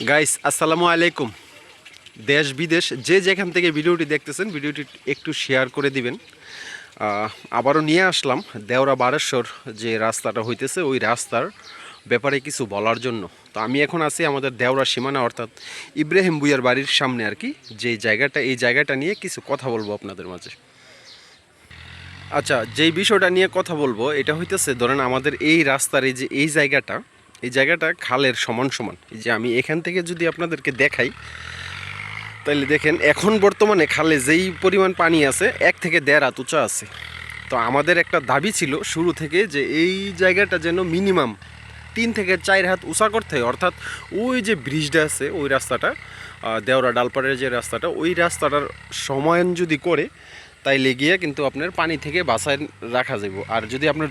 Guys আসসালামু আলাইকুম। দেশ বিদেশ যে যেখান থেকে ভিডিওটি দেখতেছেন ভিডিওটি একটু শেয়ার করে দিবেন। আবারও নিয়ে আসলাম দেওরা বারেশ্বর যে রাস্তাটা হইতেছে ওই রাস্তার ব্যাপারে কিছু বলার জন্য। তো আমি এখন আছি আমাদের দেওরা সীমানা অর্থাৎ ইব্রাহিম ভুঁইয়ার বাড়ির সামনে আর কি, যে জায়গাটা এই জায়গাটা নিয়ে কিছু কথা বলবো আপনাদের মাঝে। আচ্ছা, যেই বিষয়টা নিয়ে কথা বলবো এটা হইতেছে, ধরেন আমাদের এই রাস্তার এই জায়গাটা খালের সমান সমান। এই যে আমি এখান থেকে যদি আপনাদেরকে দেখাই তাইলে দেখেন এখন বর্তমানে খালে যেই পরিমাণ পানি আছে 1 থেকে 1.5 হাত উঁচা আছে। তো আমাদের একটা দাবি ছিল শুরু থেকে যে এই জায়গাটা যেন মিনিমাম 3 থেকে 4 হাত উঁচা করতে হয়, অর্থাৎ ওই যে ব্রিজটা আছে ওই রাস্তাটা, দেওরা ডালপাড়ের যে রাস্তাটা ওই রাস্তাটার সমায়ন যদি করে তাইলে গিয়ে কিন্তু আপনার পানি থেকে বাঁচায় রাখা যাব। আর যদি আপনার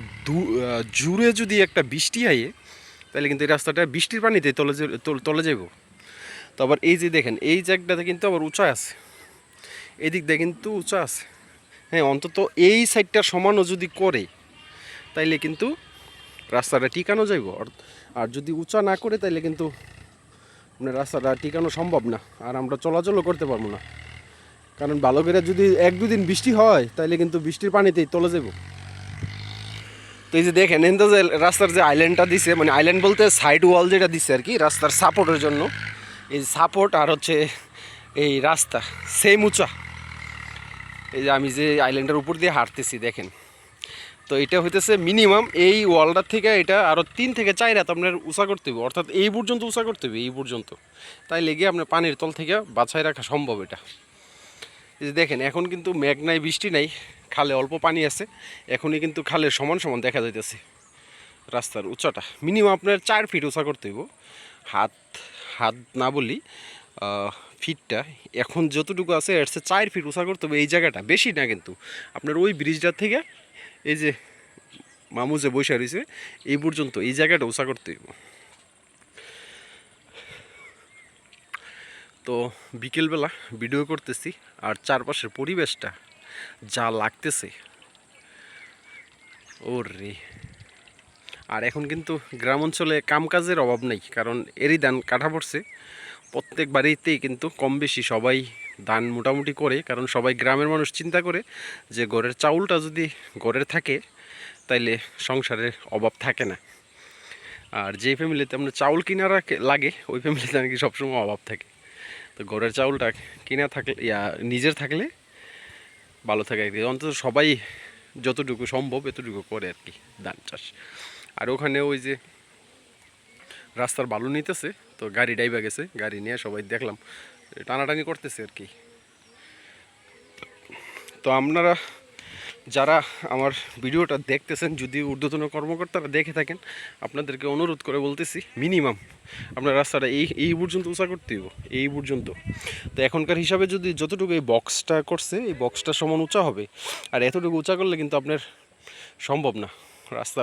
জুড়ে যদি একটা বৃষ্টি আইয়ে তাহলে কিন্তু এই রাস্তাটা বৃষ্টির পানিতে তলে যাব। তো আবার এই যে দেখেন এই জায়গাটাতে কিন্তু আবার উঁচা আছে, এই দিক দিয়ে কিন্তু উঁচা আছে। হ্যাঁ, অন্তত এই সাইডটা সমানও যদি করে তাইলে কিন্তু রাস্তাটা টিকানো যাইব। আর যদি উঁচা না করে তাইলে কিন্তু আপনার রাস্তাটা টিকানো সম্ভব না, আর আমরা চলাচলও করতে পারবো না। কারণ ভালো করে যদি 1-2 দিন বৃষ্টি হয় তাইলে কিন্তু বৃষ্টির পানিতেই তলে যাব। তো এই যে দেখেন এনতে যে রাস্তার যে আইল্যান্ডটা দিছে, মানে আইল্যান্ড বলতে সাইড ওয়াল যেটা দিছে আর কি রাস্তার সাপোর্টের জন্য, এই সাপোর্ট আর হচ্ছে এই রাস্তা সেম উঁচা। এই যে আমি যে আইল্যান্ডের উপর দিয়ে হাঁটতেছি দেখেন, তো এটা হইতেছে মিনিমাম এই ওয়ালটার থেকে এটা আরও 3 থেকে 4 হাত আপনার উঁচা করতে হবে, অর্থাৎ এই পর্যন্ত উঁচা করতে হবে এই পর্যন্ত। তাই লেগে আপনার পানির তল থেকে বাছাই রাখা সম্ভব এটা। এই যে দেখেন এখন কিন্তু মেঘ নাই, বৃষ্টি নাই, খালে অল্প পানি আছে, এখনই কিন্তু খালের সমান সমান দেখা যাইতেছে। রাস্তার উঁচাটা মিনিমাম আপনার 4 ফিট উঁচা করতে হইব। হাত হাত না বলি, ফিটটা এখন যতটুকু আছে এর চেয়ে 4 ফিট উঁচা করতে হবে এই জায়গাটা, বেশি না কিন্তু। আপনার ওই ব্রিজটার থেকে এই যে মামু যে বৈশা রয়েছে এই পর্যন্ত এই জায়গাটা উঁচা করতে হইব। তো বিকেলবেলা ভিডিও করতেছি আর চারপাশের পরিবেশটা যা লাগতেছে ওর রে। আর এখন কিন্তু গ্রাম অঞ্চলে কামকাজের অভাব নেই, কারণ এরই ধান কাটা পড়ছে। প্রত্যেক বাড়িতেই কিন্তু কম বেশি সবাই ধান মোটামুটি করে, কারণ সবাই গ্রামের মানুষ চিন্তা করে যে ঘরের চাউলটা যদি ঘরের থাকে তাইলে সংসারের অভাব থাকে না। আর যে ফ্যামিলিতে আপনার চাউল কিনা লাগে ওই ফ্যামিলিতে নাকি সবসময় অভাব থাকে। তো ঘরের চাউলটা কিনা থাকলে নিজের থাকলে ভালো থাকে আর কি। অন্তত সবাই যতটুকু সম্ভব এতটুকু করে আর কি ধান চাষ। আর ওখানে ওই যে রাস্তার বালু নিতেছে, তো গাড়ি ডাইবা গেছে, গাড়ি নিয়ে সবাই দেখলাম টানাটানি করতেছে আর কি। তো আপনারা যারা আমার ভিডিওটা দেখতেছেন যদি ঊর্ধ্বতন কর্মকর্তারা দেখে থাকেন, আপনাদেরকে অনুরোধ করে বলতেছি মিনিমাম আপনার রাস্তাটা এই পর্যন্ত উঁচা করতে হইব, এই পর্যন্ত। তো এখনকার হিসাবে যদি যতটুকু এই বক্সটা করছে এই বক্সটা সমান উঁচা হবে, আর এতটুকু উঁচা করলে কিন্তু আপনার সম্ভব না। রাস্তা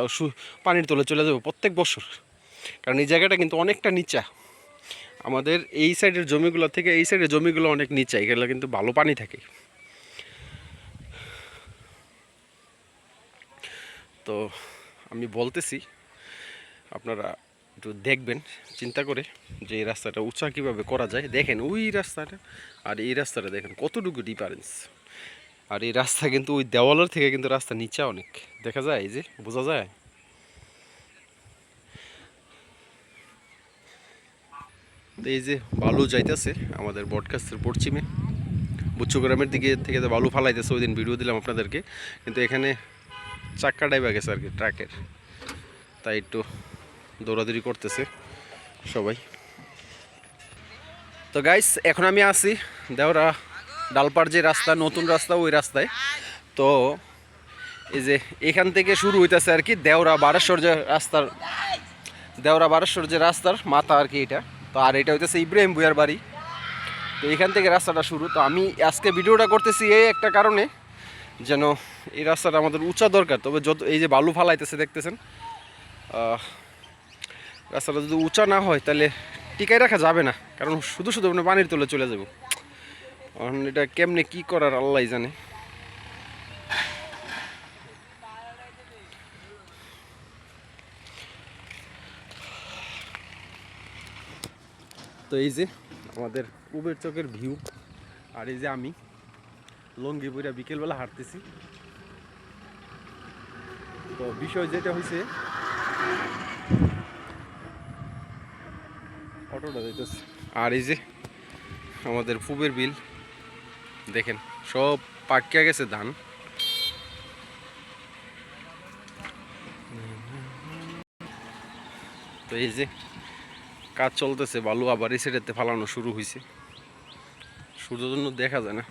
পানির তলে চলে যাবে প্রত্যেক বছর, কারণ এই জায়গাটা কিন্তু অনেকটা নিচা। আমাদের এই সাইডের জমিগুলো থেকে এই সাইডের জমিগুলো অনেক নিচা, এগুলো কিন্তু ভালো পানি থাকে। তো আমি বলতেছি আপনারা একটু দেখবেন চিন্তা করে যে এই রাস্তাটা উঁচা কীভাবে করা যায়। দেখেন ওই রাস্তাটা আর এই রাস্তাটা দেখেন কতটুকু ডিফারেন্স। আর এই রাস্তা কিন্তু ওই দেওয়ালের থেকে কিন্তু রাস্তা নিচা অনেক দেখা যায়, এই যে বোঝা যায়। তো এই যে বালু যাইতেছে আমাদের বটগাছের পশ্চিমে, বুচ্চু গ্রামের দিকে থেকে যে বালু ফালাইতেছে, ওই দিন ভিডিও দিলাম আপনাদেরকে, কিন্তু এখানে চাক্কা ডাইবা গেছে আর কি ট্রাকের, তাই একটু দৌড়াদৌড়ি করতেছে সবাই। তো গাইস এখন আমি আছি দেওরা ডালপাড় যে রাস্তা নতুন রাস্তা ওই রাস্তায়। তো এই যে এখান থেকে শুরু হইতেছে আর কি দেওরা বারেশ্বর যে রাস্তার মাথা আর কি এটা। তো আর এটা হইতেছে ইব্রাহিম ভুঁইয়ার বাড়ি। তো এখান থেকে রাস্তাটা শুরু। তো আমি আজকে ভিডিওটা করতেছি এই একটা কারণে, যেন এই রাস্তাটা আমাদের উঁচা দরকার। তবে যত এই যে বালু ফালাইতেছে দেখতেছেন, রাস্তাটা যদি উঁচা না হয় তাহলে টিকাই রাখা যাবে না, কারণ শুধু শুধু আপনি পানির তলে চলে যাব। এটা কেমনে কি করার আল্লাহ জানে। তো এই যে আমাদের উবের চকের ভিউ, আর এই যে আমি লঙ্গি পইরা বিকেলবেলা হাঁটতেছি। তো বিষয় যেটা হয়েছে, অটোটা যাইতেছে, আর এই যে আমাদের পুবের বিল দেখেন সব পাকিয়া গেছে ধান। তো এই যে কাজ চলতেছে, বালু আবার এই সাইডেতে ফালানো শুরু হয়েছে, সূর্যের জন্য দেখা যায় না।